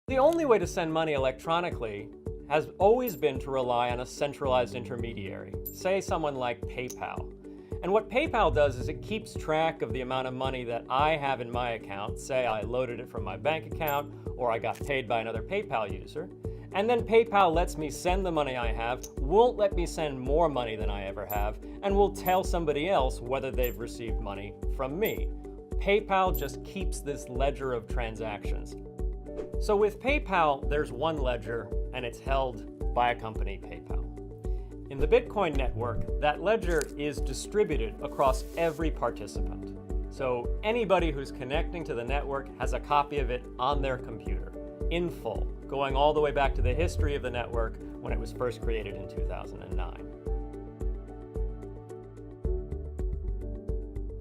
The only way to send money electronically has always been to rely on a centralized intermediary, say someone like PayPal. And what PayPal does is it keeps track of the amount of money that I have in my account, say I loaded it from my bank account or I got paid by another PayPal user, and then PayPal lets me send the money I have, won't let me send more money than I ever have, and will tell somebody else whether they've received money from me. PayPal just keeps this ledger of transactions. So with PayPal, there's one ledger and it's held by a company, PayPal. In the Bitcoin network, that ledger is distributed across every participant. So anybody who's connecting to the network has a copy of it on their computer, in full, going all the way back to the history of the network when it was first created in 2009.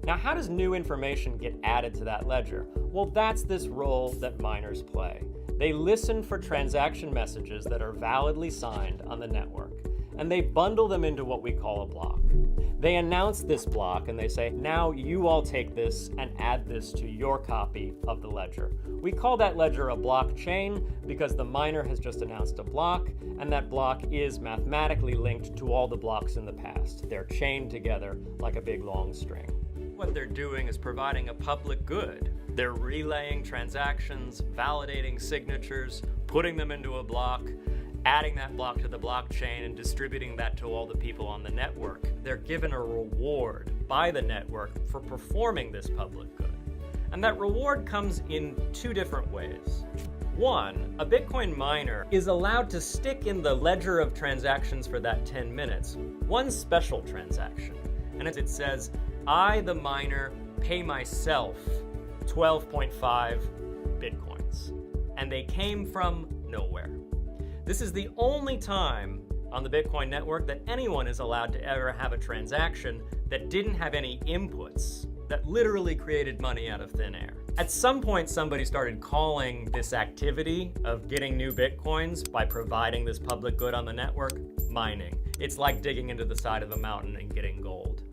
Now, how does new information get added to that ledger? Well, that's this role that miners play. They listen for transaction messages that are validly signed on the network, and they bundle them into what we call a block. They announce this block and they say, now you all take this and add this to your copy of the ledger. We call that ledger a blockchain because the miner has just announced a block, and that block is mathematically linked to all the blocks in the past. They're chained together like a big long string. What they're doing is providing a public good. They're relaying transactions, validating signatures, putting them into a block, adding that block to the blockchain and distributing that to all the people on the network. They're given a reward by the network for performing this public good. And that reward comes in two different ways. One, a Bitcoin miner is allowed to stick in the ledger of transactions for that 10 minutes one special transaction. And it says, I, the miner, pay myself 12.5 Bitcoins. And they came from nowhere. This is the only time on the Bitcoin network that anyone is allowed to ever have a transaction that didn't have any inputs, that literally created money out of thin air. At some point, somebody started calling this activity of getting new Bitcoins by providing this public good on the network mining. It's like digging into the side of a mountain and getting gold.